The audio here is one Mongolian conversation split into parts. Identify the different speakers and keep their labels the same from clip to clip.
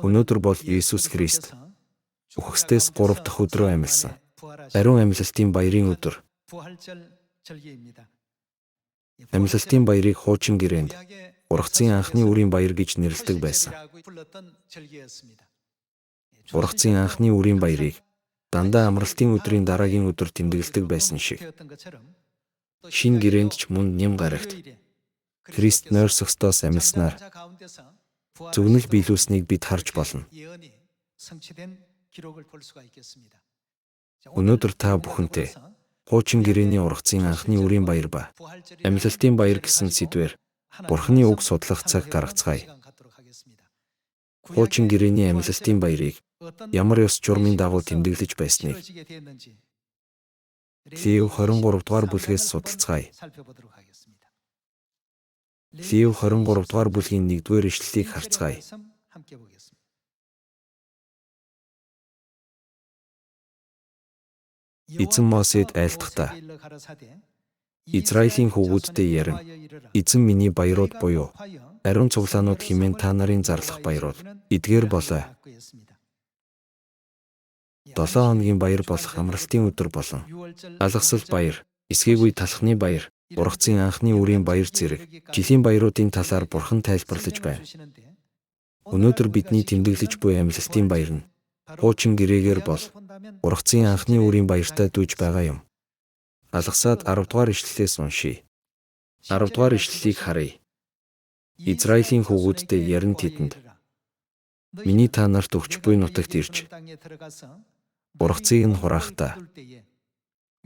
Speaker 1: Өнөөдөр бол Есүс Христ үхэгсдээс 3 дахь өдрөө амьлсан. Ариун амьлалтын баярын өдөр. Амьлалтын баярыг хуучин гэрээнд ургацын анхны үрийн баяр гэж нэрлэдэг байсан. Ургацын анхны үрийн баярыг дандаа амралтын өдрийн дараагийн өдөр тэмдэглэдэг байсан шиг. Шинэ гэрээнд ч мөн нэм гарагт Христ нойр сөхстөөс амьлснаар зөвнөл биелүүлснийг бид харж болно. Өнөөдөр та бүхэнтэй хуучин гэрээний ургацын анхны үрийн баяр ба амьлалтын баяр гэсэн сэдвээр Бурхны үг судлах цаг гаргацгаая. Хуучин гэрээний амьлалтын баярыг ямар ёс журмын дагуу тэмдэглэж байсныг Лев 23 дугаар бүлгээс судалцгаая. Лев 23 дугаар бүлгийн 1-р ишлэлийг харцгаая. Эзэн Мосед айлтгахдаа Израилийн хүүгүүдтэй ярин, эзэн миний баярууд буюу ариун цуглаанууд хэмээн та нарын зарлах баярууд эдгээр болоо. 7 хоногийн баяр болох амралтын өдөр болон алгасал баяр, эсгээгүй талхны баяр, ургацын анхны үрийн баяр зэрэг жилийн баяруудын талаар Бурхан тайлбарлаж байна. Өнөөдөр бидний тэмдэглэж буй амьлалтын баяр нь хуучин гэрээгээр бол ургацын анхны үрийн баяртай дүүж байгаа юм. Алгасаад 10 дугаар ишлэлээс уншийе. 10 дугаар ишлэлийг харъя. Израилийн хүүгүүдтэй ярин тэдэнд миний та нарт өгч буй нутагт ирж ургацыг нь хураахдаа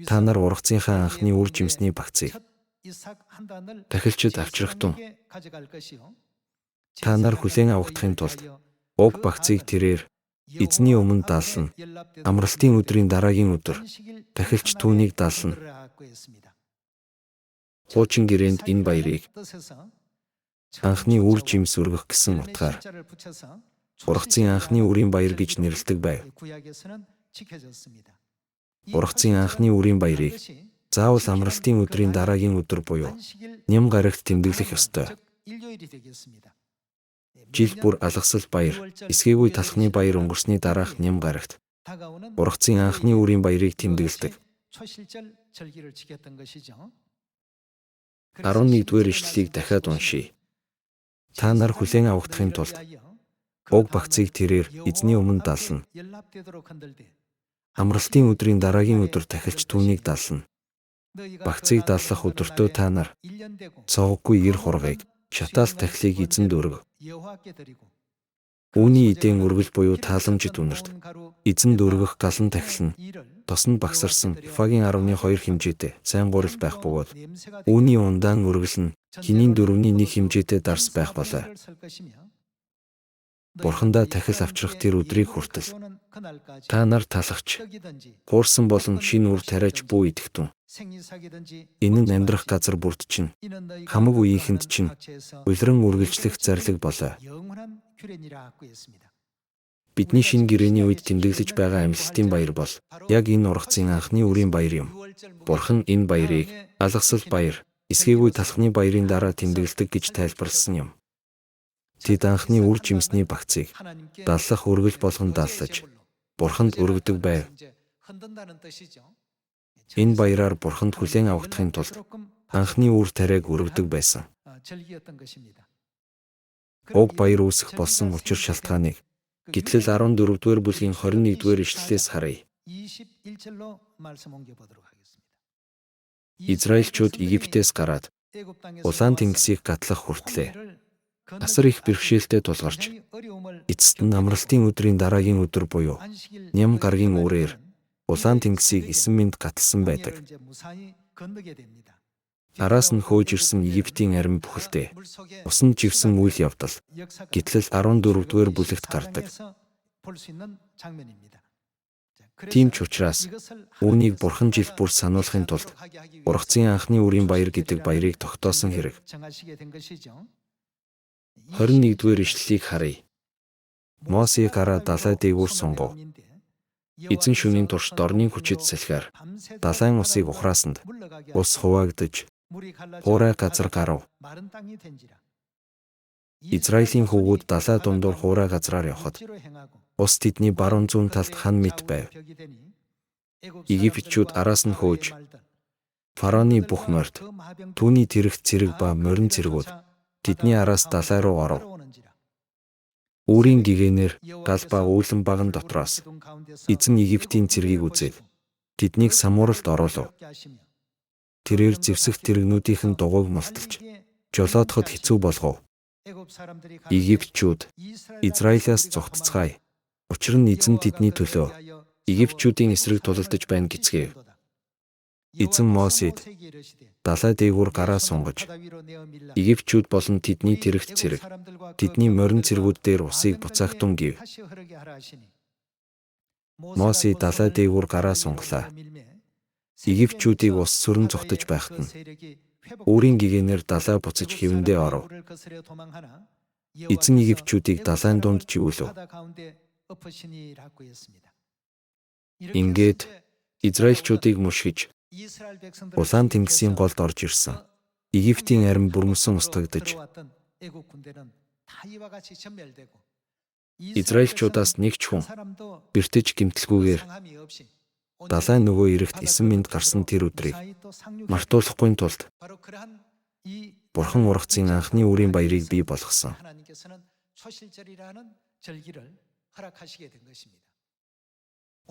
Speaker 1: та нар ургацынхаа анхны үр жимсний багцыг тахилчид авчрахтун. Та нар хүлээн авахдахын тулд уг багцыг тэрээр эзний өмнө даална. Амралтын өдрийн дараагийн өдөр тахилч түүнийг даална. Хуучин гэрээнд энэ баярыг анхны үр жимс өргөх гэсэн утгаар ургацын анхны үрийн баяр гэж нэрлэдэг байв. Ургацын анхны үрийн баярыг заавал амралтын өдрийн дараагийн өдөр буюу нэм гарагт тэмдэглэх ёстой. Жил бүр алгасал баяр, эсгээгүй талхны баяр өнгөрсний дараах нэм гарагт ургацын анхны үрийн баярыг тэмдэглэдэг. 11-р ишлэлийг дахиад уншийе. Та нар хүлээн авахдахын тулд уг багцыг тэрээр эзний өмнө даална. Амралтын өдрийн дараагийн өдөр тахилч түүнийг даална. Багцыг дааллах өдөртөө та нар цоггүй ир хургыг, шатаал тахилыг эзэнд өргөв. Үүний эдийн өргөл буюу тааламжит үнэрт эзэнд өргөх галан тахил нь тоснд багсарсан эфагийн 12 хэмжээтэй сайн гурил байх бөгөөд үүний ундаан өргөл нь хинийн 4-ний 1 хэмжээтэй дарс байх болоо. Бурхандаа тахил авчрах тэр өдрийг хүртэл та нар талахч, хуурсан болон шинэ үр тариач бүү идэхтэн. Энэ нь амьдрах газар бүрт чинь хамаг үеийнхэнд чинь улиран үргэлжлэх зарлиг болоо. Бидний шинэ гэрээний үед тэмдэглэж байгаа амьлалтын баяр бол яг энэ ургацын анхны үрийн баяр юм. Бурхан энэ баярыг алгасал баяр, эсгээгүй талхны баярын дараа тэмдэглэдэг гэж тайлбарласан юм. Тэд анхны үр жимсний багцыг дааллах өргөл болгон дааллаж Бурханд өргөдөг байв. Энэ баяраар Бурханд хүлээн авахдахын тулд анхны үр тариаг өргөдөг байсан. Уг баяр үүсэх болсон учир шалтгааныг Гитлэл 14-р бүлгийн 21-р ишлэлээс харъя. Израильчууд Египтээс гараад Улаан тэнгисийг гатлах хүртлээ асар их бэрхшээлтэй тулгарч эцэст нь амралтын өдрийн дараагийн өдөр буюу нэм гаргийн үрээр Улаан тэнгисийг 9 минут гаталсан байдаг. Араас нь хөөж ирсэн Египтийн арми бүхэлдээ усан живсэн үйл явдал Гитлэл 14-р бүлэгт гардаг. Тийм ч учраас үүнийг Бурхан жил бүр сануулахын тулд ургацын анхны үрийн баяр гэдэг баярыг тогтоосон хэрэг. 21-р ишлэлийг харъя. Мосе гараа далай дээгүүр сунгав. Эзэн шөнийн турш дорны хүчит салхиар далайн усыг ухраасанд ус хуваагдаж хуурай газар гарав. Израилийн хүүгүүд далай дундуур хуурай газраар явхад ус тэдний баруун зүүн талд хан мэт байв. Египетчүүд араас нь хөөж фараоны бүх морьд, түүний тэрэгт цэрэг ба морин цэргүүд тэдний араас далай руу оров. Өөрийн гэгээнээр гал ба үүлэн баган дотроос эзэн Египтийн цэргийг үзээд тэднийг самууралд оруулав. Тэрээр зэвсэх тэрэгнүүдийнхэн дугуйг мулталж жолоодоход хэцүү болгов. Египтчүүд Израилаас зугтцгаая. Учир нь эзэн тэдний төлөө Египтчүүдийн эсрэг тулалдаж байна гэцгээв. Эзэн Мосед далай дээгүүр гараа сунгаж Египтчүүд болон тэдний тэрэгт цэрэг, тэдний морин цэргүүд дээр усыг буцаахтун гэв. Мосе далай дээгүүр гараа сунглаа. Египтчүүдийг ус сүрэн зүхтэж байхад нь өөрийн гэгээнээр далай буцаж хэвэндээ оров. Эзэн Египтчүүдийг далайн дунд живүүлв. Ингээд Израильчүүдийг мушгиж Улаан тэнгисийн голд орж ирсэн. Египтийн арим бүрмөсөн устгагдаж Израильчуудаас нэг ч хүн бэртэж гэмтэлгүйгээр далайн нөгөө эрэгт 9 минут гарсан тэр өдрийг мартуулахгүй тулд Бурхан ургацын анхны үрийн баярыг бий болгосон.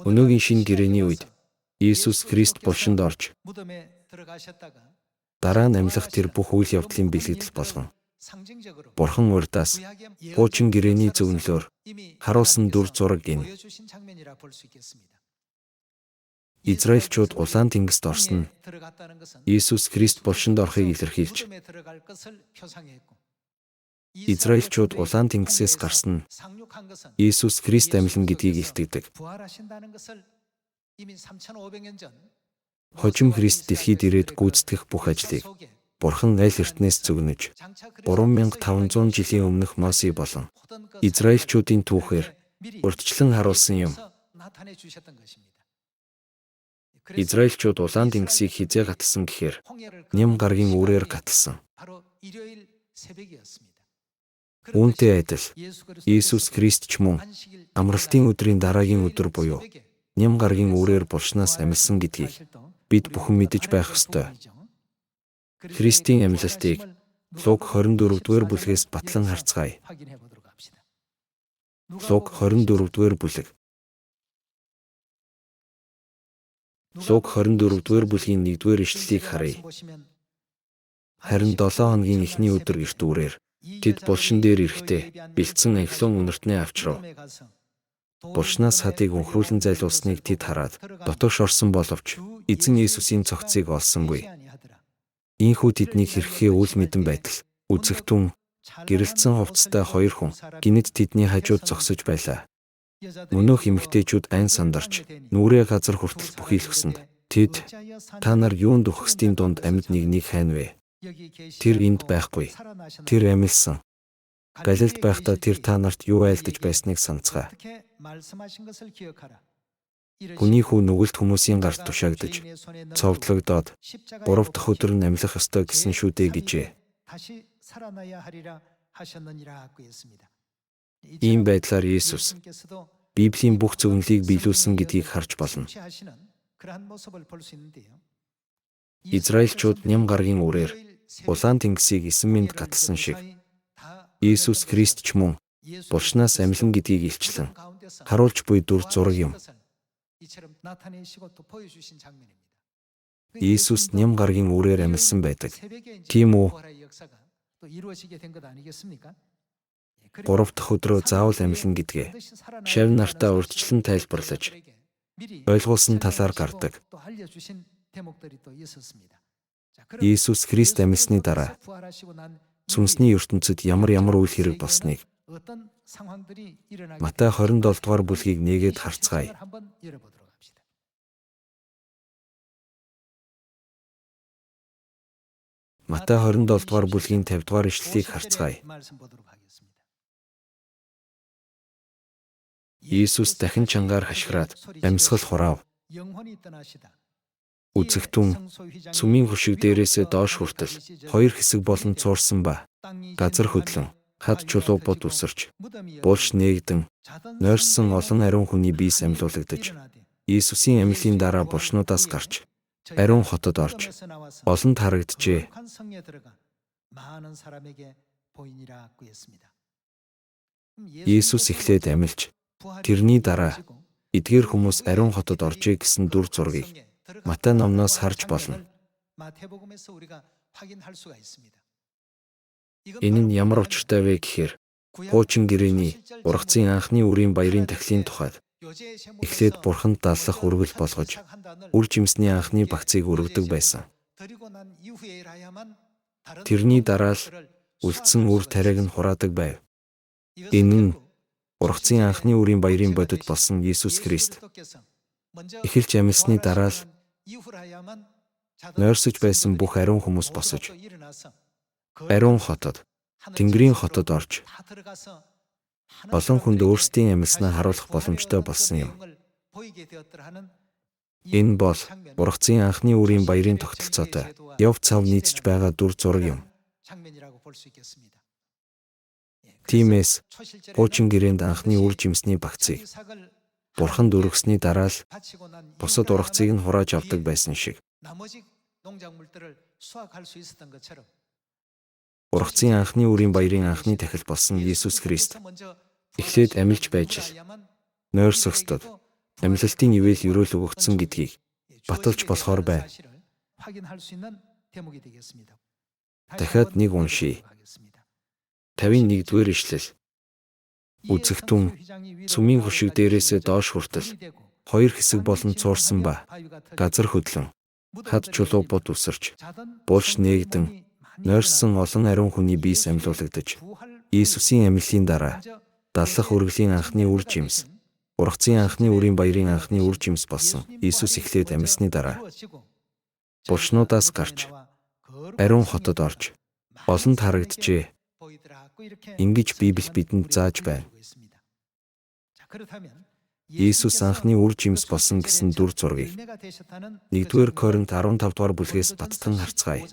Speaker 1: Өнөөгийн шинэ гэрээний үед Иесус Христ булшинд орж дараа нь амьлах тэр бүх үйл явдлын бэлгэдэл болгон Бурхан урдаас хуучин гэрээний зөвнөлөөр харуулсан дүр зураг энэ. Израильчууд Улаан тэнгист орсон нь Иесус Христ булшинд орохыг илэрхийлж, Израильчууд Улаан тэнгисээс гарсан нь Иесус Христ амьлан гэдгийг илтгэдэг. Хожим Христ дэлхийд ирээд гүйцэтгэх бүх ажлыг Бурхан аль эртнээс зөгнөж 3500 жилийн өмнөх Мосе болон Израильчүүдийн түүхээр урьдчилан харуулсан юм. Израильчууд Улаан тэнгисийг хизээ гатсан гэхээр Ням гаргийн үрээр гатсан. Үүнтэй адил Иесус Христ ч мөн амралтын өдрийн дараагийн өдөр буюу Ням гаргийн үрээр булшнаас амьсан гэдгийг бид бүхэн мэдэж байх ёстой. Христийн амьлалтыг Луг 24-р бүлгээс батлан харцгаая. Луг 24-р бүлэг. Луг 24-р бүлгийн 1-р ишлэлийг харъя. Харин 7 хоногийн эхний өдөр эрт үрээр тэд булшин дээр ирэхдээ бэлдсэн анхлын үнэртнээ авчрав. Булшнаас хадыг өнхрүүлэн зайлуулсныг тэд хараад дотогш орсон боловч эзэн Иесусийн цогцыг олсонгүй. Ийхүү тэднийг хэрхэхээ үл мэдэн байтал үзэгтэн гэрэлтсэн хувцастай 2 хүн гинэд тэдний хажууд зогсож байлаа. Мөнөөх эмэгтэйчүүд айн сандарч нүрээ газар хүртэл бүхийлгсэнд тэд та нар юунд өгөхсдийн дунд амьд нэгнийг хайна вэ? Тэр энд байхгүй. Тэр амьлсан. Галилд байхдаа тэр та нарт юу айлдаж байсныг санацгаа. Хүний хүү нүгэлт хүмүүсийн гарт тушаагдаж цовдлогдоод 3 дахь өдөр нь амьлах ёстой гэсэн шүү дээ гэжээ. Ийм байдлаар Иесус Библийн бүх зөвнөлийг биелүүлсэн гэдгийг харж болно. Израильчууд Ням гаргийн үрээр Улаан тэнгисийг 9 минут гатсан шиг Иесус Христ ч мөн булшнаас амьлан гэдгийг илчлэн харуулж буй дүр зураг юм. Иесус Ням гаргийн үрээр амьлсан байдаг. Тийм үү? 3 дахь өдрөө заавал амьлан гэдгээ шав нартаа урьдчилан тайлбарлаж ойлгуулсан талаар гардаг. Иесус Христ амьлсны дараа сүнсний ертөнцид ямар үйл хэрэг болсныг Матай 27 дугаар бүлгийг нээгээд харцгаая. Матай 27 дугаар бүлгийн 50 дугаар ишлэлийг харцгаая. Иесус дахин чангаар хашгираад амьсгал хураав. Үзэгтэн сүмийн хөшиг дээрээсээ доош хүртэл 2 хэсэг болон цуурсан ба газар хөдлөн Хад чулуу бод үсэрч, булш нээгдэн, нойрсон олон ариун хүний биес амьлуулагдаж, Иесусийн амьлын дараа булшнуудаас гарч, ариун хотод орж, олонд харагджээ. Иесус эхлээд амьлж, тэрний дараа эдгээр хүмүүс ариун хотод оржээ гэсэн дүр зургийг Матай номноос харж болно. Энэ нь ямар учиртай вэ гэхээр хуучин гэрээний ургацын анхны үрийн баярын тахилын тухайд эхлээд Бурханд дааллах үргэл болгож, үр жимсний анхны багцыг өргөдөг байсан. Тэрний дараа л үлдсэн үр тариаг нь хураадаг байв. Энэ нь ургацын анхны үрийн баярын бодит болсон Иесус Христ. Эхэлж амьсны дараа л нойрсож байсан бүх ариун хүмүүс босож, ариун хотод, Тэнгэрийн хотод орж, олон хүнд өөрсдийн амьснаа харуулах боломжтой болсон юм. Энэ бол ургацын анхны үрийн баярын тогтолцоотой яв цав нийцж байгаа дүр зураг юм. Тиймээс хуучин гэрээнд анхны үр жимсний багцыг Бурханд өргөсний дараа л бусад ургацыг нь хурааж авдаг байсан шиг, ургацын анхны үрийн баярын анхны тахил болсон Иесус Христ эхлээд амьлж байж л нойрсогсдод амьлалтын ивэл өрөөл өгөгдсөн гэдгийг баталж болохоор байв. Дахиад нэг уншийе. 51-р ишлэл. Үзэгтэн цүмийн хөшиг дээрээсээ доош хүртэл хоёр хэсэг болон цуурсан ба газар хөдлөн хад чулуу бод үсэрч, булш нээгдэн, нойрсон олон ариун хүний биес амьлуулагдаж, Иесусийн амьлын дараа дааллах үргэлийн анхны үр жимс, ургацын анхны үрийн баярын анхны үр жимс болсон Иесус эхлээд амьсны дараа булшнуудаас гарч, ариун хотод орж, олонд харагджээ. Ингэж Библи бидэнд зааж байна. Иесус анхны үр жимс болсон гэсэн дүр зургийг 1-р Коринт 15 дугаар бүлгээс баттан харцгаая.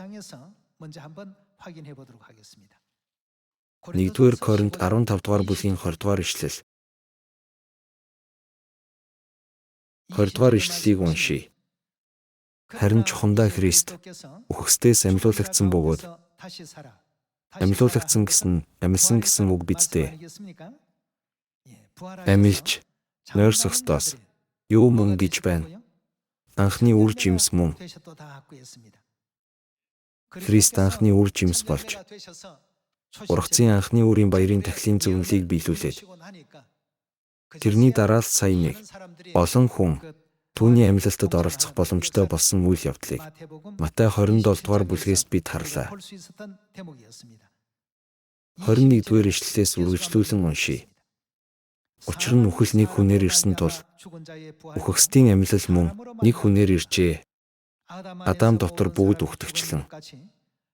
Speaker 1: 1-р Коринт 15 дугаар бүлгийн 20 дугаар ишлэл. 20 дугаар ишлэлийг уншийе. Харин чухамдаа Христ үхэгсдээс амьлуулагдсан бөгөөд, амьлуулагдсан гэсэн нь амьсан гэсэн үг биз дээ. Амьлж, нойрсогсдоос юу мөн гэж байна? Анхны үр жимс мөн. Христ анхны үр жимс болж, ургацын анхны үрийн баярын тахилын зөвнөлийг биелүүлээд, тэрний дараа л сая нэг олон хүн түүний амьлалтад оролцох боломжтой болсон үйл явдлыг Матай 27 дугаар бүлгээс бид харлаа. 21-р ишлэлээс үргэлжлүүлэн уншийе. Учир нь үхэл нэг хүнээр ирсэн тул үхэгсдийн амьлал мөн нэг хүнээр иржээ. Адам дотор бүгд үхтэгчлэн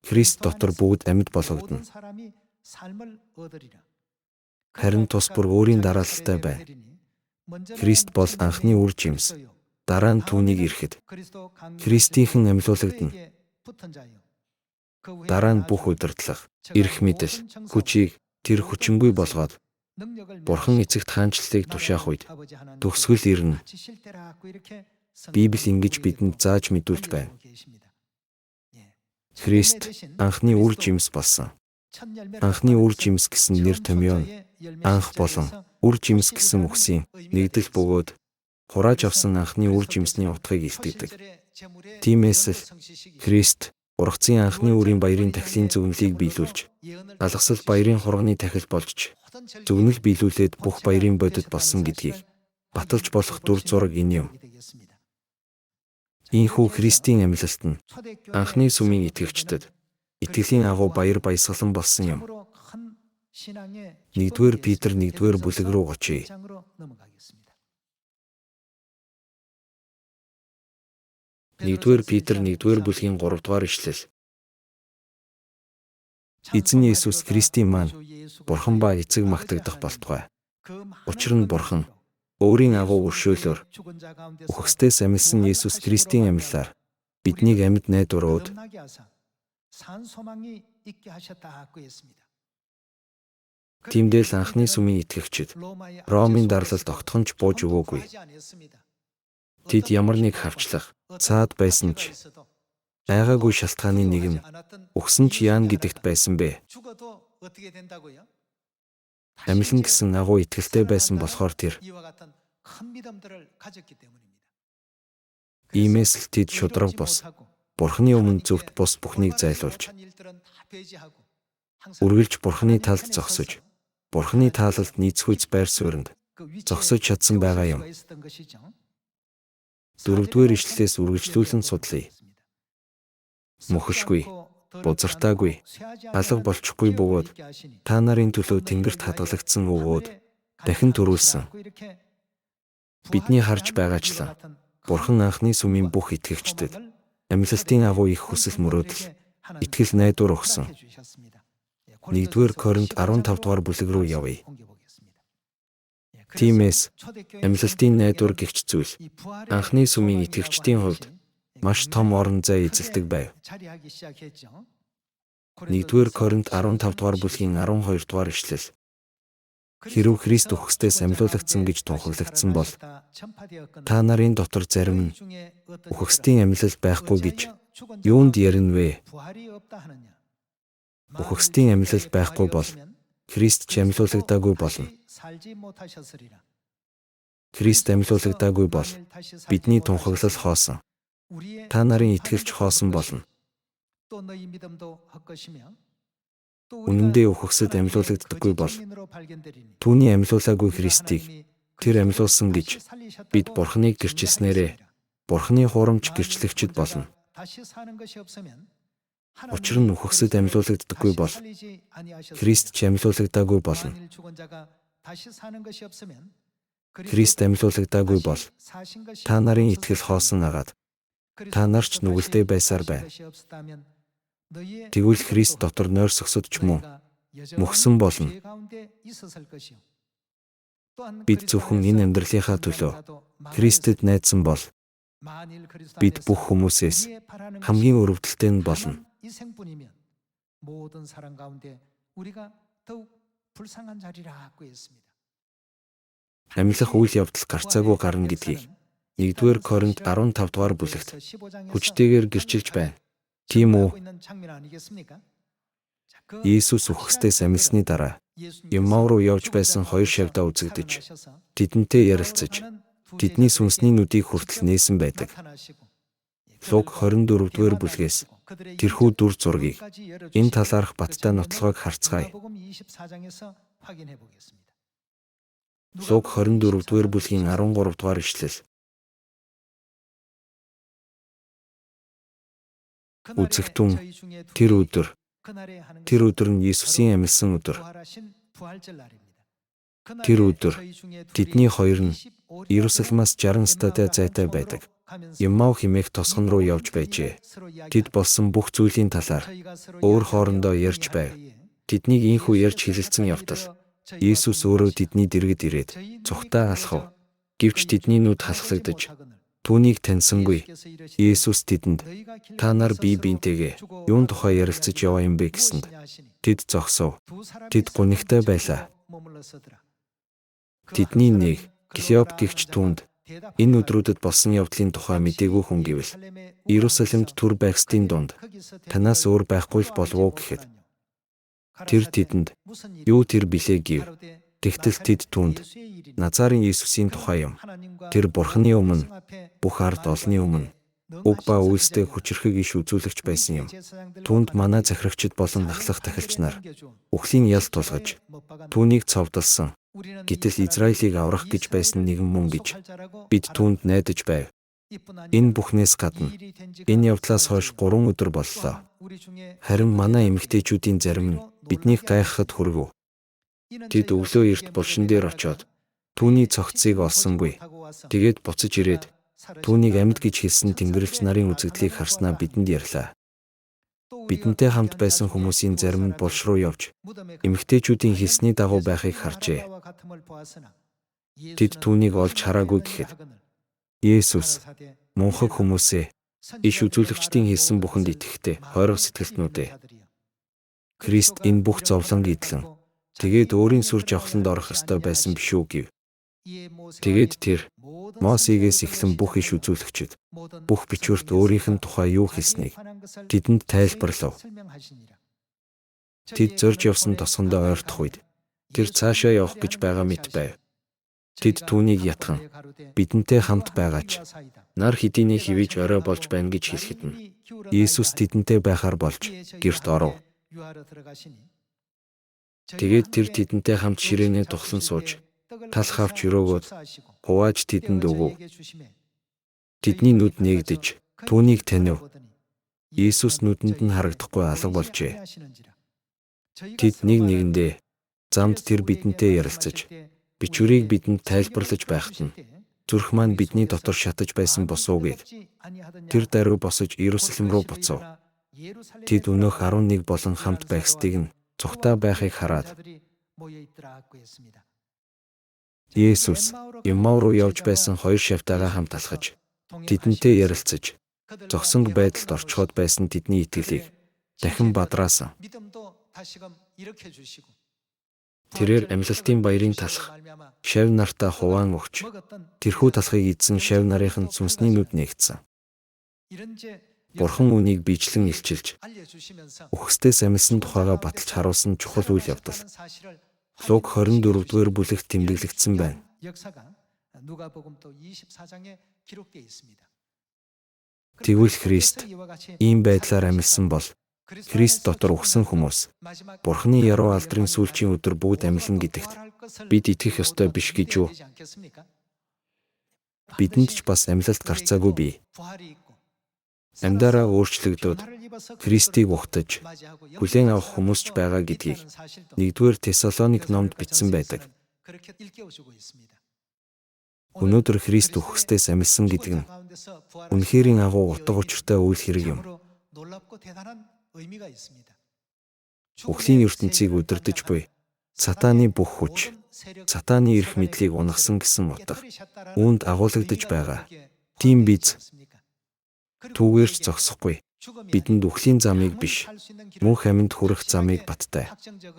Speaker 1: Христ дотор бүгд амьд болгогдно. Харин тус бүр өөрийн дараалалтай байна. Христ бол анхны үр жимс. Дараа нь түүнийг ирэхэд Христийнхэн амьлуулагдана. Дараа нь бүх удирдлага, эрх мэдэл, хүчийг тэр хүчингүй болгоод Бурхан эцэгт хаанчлалыг тушаах үед төгсгөл ирнэ. Библи ингэж бидэнд зааж мэдүүлж байна. Христ анхны үр жимс болсон. Анхны үр жимс гэсэн нэр томьёо нь анх болон үр жимс гэсэн үгсийн нэгдэл бөгөөд хурааж авсан анхны үр жимсний утгыг илтгэдэг. Тиймээс л Христ ургацын анхны үрийн баярын тахилын зөвнөлийг биелүүлж, алгасал баярын хурганы тахил болж, зөвнөл биелүүлээд бүх баярын бодит болсон гэдгийг баталж болох дүр зураг энэ юм. Ийхүү Христийн амьлалт нь анхны сүмийн итгэгчдэд итгэлийн агуу баяр баясгалан болсон юм. 1-р Петр 1-р бүлэг рүү очие. 1-р Петр 1-р бүлгийн 3 дугаар ишлэл. Эзэн Иесус Христийн маань Бурхан ба эцэг магтагдах болтугай. Учир нь Бурхан өөрийн агуу өршөөлөөр үхэгсдээс амьсан Иесус Христийн амьлаар биднийг амьд найдварууд Тиймдээ л анхны сүмийн итгэгчид Ромын дарлалд огтхонч бууж өгөөгүй. Тэд ямар нэг хавчлах, цаад байсан ч айгаагүй шалтгааны нэг нь үхсэн ч яана гэдэгт байсан бэ. Амьлан гэсэн агуу итгэлтэй байсан болохоор тэр. Иймээс л тэд шудраг бос, Бурхны өмнө зөвхт бус бүхнийг зайлуулж, үргэлж Бурхны талд зогсож, Бурхны таалалд нийцхүйц байр сууринд зогсож чадсан байгаа юм. 4-р ишлэлээс үргэлжлүүлэн судлая. Мөхөшгүй, бузартаагүй, алга болчихгүй бөгөөд та нарын төлөө тэнгэрт хадгалагдсан өгөөд дахин төрүүлсэн. Бидний харж байгаачлан Бурхан анхны сүмийн бүх итгэгчдэд амьлалтын агуу их хүсэл мөрөөдөл, итгэл найдвар өгсөн. 1-р Коринт 15-р бүлэг рүү явъя. Тиймээс амьлалтын найдвар гэгч зүйл анхны сүмийн итгэгчдийн хувьд маш том орон зай эзэлдэг байв. 1-р Коринт 15-р бүлгийн 12-р ишлэл. Хэрв Христ үхсдээс амьлуулагдсан гэж тунхаглагдсан бол та нарын дотор зарим нь үхсдийн амьлал байхгүй гэж юунд ярина вэ? Үхсдийн амьлал байхгүй бол Христ ч амьлуулагдаагүй болно. Христ амьлуулагдаагүй бол бидний тунхаглал хоосон. Та нарын итгэлч хоосон болно. Үнэн дээр үхсэд амьлуулагддаггүй бол түүний амьлуулаагүй Христийг тэр амьлуулсан гэж бид Бурхныг гэрчилснээрээ Бурхны хурамч гэрчлэгчд болно. Учир нь үхсэд амьлуулагддаггүй бол Христ ч амьлуулагдаагүй болно. Христ амьлуулагдаагүй бол та нарын итгэл хоосон агаад та нар ч нүгэлтэй байсаар байна. Тэгвэл Христ дотор нойр сөхсөд ч мөн мөхсөн болно. Бид зөвхөн энэ амьдралынхаа төлөө Христэд найдсан бол бид бүх хүмүүсээс хамгийн өрөвдөлтэй нь болно. Амьлах үйл явдал гарцаагүй гарна гэдгийг 1-р Коринт 15-р бүлэгт хүчтэйгээр гэрчилж байна. Тийм үү? Иесус үхсдээс амьлсны дараа Еммау руу явж байсан хоёр шавьдаа үзэгдэж, тэдэнтэй ярилцаж, тэдний сүнсний нүдийг хүртэл нээсэн байдаг. Луг 24-р бүлгээс тэрхүү дүр зургийг энэ талаарх баттай нотлогыг харцгаая. Луг 24-р бүлгийн 13-р ишлэл. Үзэгтэн тэр өдөр нь Иесусийн амьсан өдөр. Тэр өдөр тэдний хоёр нь Иерусалимаас 60 стадиа зайтай байдаг Еммау хэмээх тосгон руу явж байжээ. Тэд болсон бүх зүйлийн талаар өөр хоорондоо ярьж байв. Тэднийг ийхүү ярьж хэлэлцэн явтал Иесус өөрөө тэдний дэргэд ирээд цухтаа алхав. Гэвч тэдний нүд халахлагдаж түүнийг таньсангүй. Иесус тэдэнд та нар бие биентэйгээ юун тухай ярилцаж яваа юм бэ гэсэнд тэд зогсов. Тэд гунигтай байлаа. Тэдний нэг Клеоп гэгч түүнд энэ өдрүүдэд болсон явдлын тухай мдээгүй хүн гэвэл Иерусалимд түр байгсдын дунд танаас өөр байхгүй л болов уу гэхэд тэр тэдэнд юу тэр билээ гэв. Тэгтэл тэд түүнд Назарын Иесусийн тухай юм. Тэр Бурхны өмнө бүх ард олны өмнө уг ба үйлстэй хүчрхэг иш үзүүлэгч байсан юм. Түүнд манай захирагчид болон нахлах тахилч нар үхлийн ял тулгаж түүнийг цовдлсон. Гэтэл Израилийг аврах гэж байсан нэгэн мөн гэж бид түүнд найдаж байв. Энэ бүхнээс гадна энэ явдлаас хойш 3 өдөр боллоо. Харин манай эмэгтэйчүүдийн зарим нь биднийг гайхахад хүргэв. Тэд өглөө эрт булшин дээр очиод түүний цогцыг олсонгүй. Тэгээд буцаж ирээд түүнийг амьд гэж хэлсэн тэнгэрлэгч нарын үзэгдлийг харснаа бидэнд ярьлаа. Бидэнтэй хамт байсан хүмүүсийн зарим нь булш руу явж эмэгтэйчүүдийн хэлсний дагуу байхыг харжээ. Тэд түүнийг олж хараагүй гэхэд Иесус мунхаг хүмүүсээ иш үзүүлэгчдийн хэлсэн бүхэнд итгэхдээ хойрог сэтгэлтнүүдээ Христ энэ бүх зовлон идэлэн Тэгээд өөрийн сүр жавхланд орох ёстой байсан биш үү гэв. Тэгээд тэр Мосигээс эхлэн бүх иш үзүүлэгчид бүх бичвэрт өөрийнх нь тухай юу хэлснийг тэдэнд тайлбарлав. Тэд зорж явсан тосгондоо ойртох үед тэр цаашаа явах гэж байгаа мэт байв. Тэд түүнийг ятган бидэнтэй хамт байгаач нар хэдийнэ хивэж орой болж байна гэж хэлэхэд нь Иесус тэдэнтэй байхаар болж гэрт оров. Тэгээд тэр тэдэнтэй хамт ширээнээ тухлан сууж талх авч өрөөгөөд хувааж тэдэнд өгөв. Тэдний нүд нээгдэж түүнийг танив. Иесус нүдэнд нь харагдахгүй алга болжээ. Тэд нэг нэгэндээ замд тэр бидэнтэй ярилцаж бичвэрийг бидэнд тайлбарлаж байхад нь зүрх маань бидний дотор шатаж байсан босуу гэд тэр даруй босож Иерусалим руу буцав. Тэд өнөөх 11 болон хамт байхстыг нь цухтаа байхыг хараад Иесус Иммау руу явж байсан 2 шавтайгаа хамт алхаж тэдэнтэй ярилцаж зогсонг байдалд орчход байсан тэдний итгэлийг дахин бадраасан. Тэрээр амьлалтын баярын талх шав нартаа хуваан өгч тэрхүү талхыг эзэн шав нарын сүнсний нүд нээгдсэн. Бурхан үнийг бичлэн илчилж үхсдээс амьсан тухайга баталж харуулсан чухал үйл явдал. Луг 24-р бүлэгт тэмдэглэгдсэн байна. Тэгвэл Христ ийм байдлаар амьсан бол Христ дотор үхсэн хүмүүс Бурханы яруу алдрын сүүлчийн өдөр бүгд амьлна гэдэгт бид итгэх ёстой биш гэж юу? Бидэнд ч бас амьлалт гарцаагүй бий. Амьдараа өөрчлөгдөд Христийг ухтаж хүлээн авах хүмүүс ч байгаа гэдгийг 1-р Тесалоник номд бичсэн байдаг. Өнөөдөр Христ үхсдээс амьсан гэдэг нь үнэхэрийн агуу утга учиртай үйл хэрэг юм. Үхлийн ертөнцийг удирдах буй Сатаны бүх хүч, Сатаны эрх мэдлийг унагсан гэсэн утга үүнд агуулгадж байгаа. Тийм биз? Түүгээрч зогсохгүй. Бидэнд үхлийн замыг биш, мөнх амьд хүрэх замыг баттай,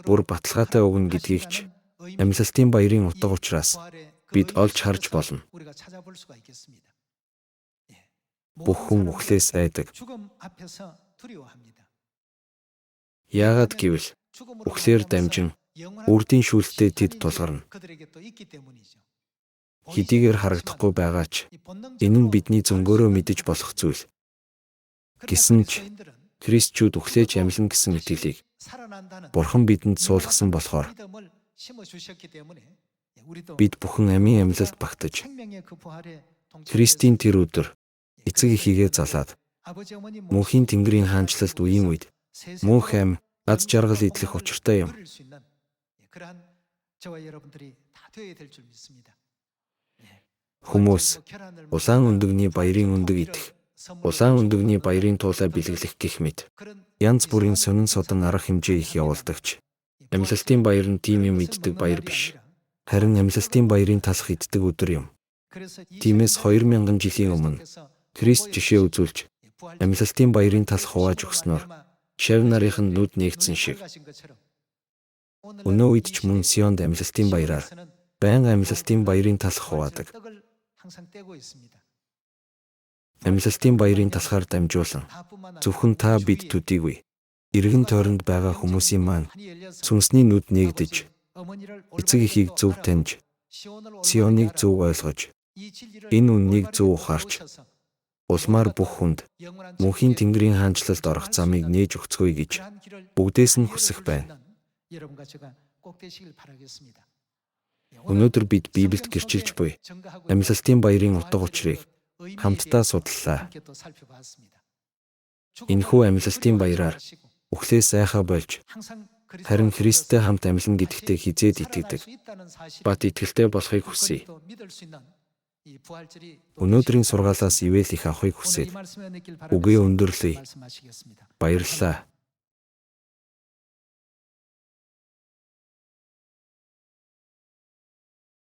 Speaker 1: бүр баталгаатай өгнө гэдгийг ч амьлалтын баярын утга учраас бид олж харж болно. Бүх хүн үхлээс айдаг. Яагаад гэвэл үхлээр дамжин үрдийн шүүлтээ тэд тулгарна. Хэдийгээр харагдахгүй байгаа ч энэ нь бидний зөнгөөрөө мэдэж болох зүйл. Гэсэн ч Христчүүд үхлээж амьлна гэсэн итгэлийг Бурхан бидэнд суулгасан болохоор бид бүхэн амийн амьлалд багтаж Христийн тэр өдөр эцэг эхийгээ залаад мөнхийн Тэнгэрийн хаанчлалд үеийн үед мөнх ам аз жаргал идэх учиртай юм. Хүмүүс улаан өндөгний баярын өндөг идэх, улаан өндөгний баярын туулаа бэлэглэх гэх мэт янз бүрийн сонин содан арга хэмжээ их явуулдагч. Амьлалтын баяр нь тийм юм иддэг баяр биш. Харин амьлалтын баярын талх иддэг өдөр юм. Тиймээс 2000 жилийн өмнө Христ жишээ үзүүлж амьлалтын баярын талх хувааж өгснөөр шав нарын нүд нээгдсэн шиг өнөө үед ч мөн Сионд амьлалтын баяраар байнга амьлалтын баярын талх хуваадаг. Амьлалтын баярын талхаар дамжуулан зөвхөн та бид төдийгүй эргэн тойронд байгаа хүмүүсийн маань сүнсний нүд нээгдэж эцэг эхийг зөв таньж Сионыг зөв ойлгож энэ үннийг зөв ухаарч улмаар бүх хүнд мөнхийн Тэнгэрийн хаанчлалд орох замыг нээж өгцгөөе гэж бүгдээс нь хүсэх байна. Өнөөдөр бид Библиэд гэрчилж буй амьлалтын баярын утга учирыг хамтдаа судлаа. Энэхүү амьлалтын баяраар үхлээс айхаа болж харин Христтэй хамт амьлна гэдэгтээ хизээд итгэдэг. Бат итгэлтэй болохыг хүсье. Өнөөдрийн сургаалаас ивэл их авахыг хүсээд үгээ өндөрлөе. Баярлалаа.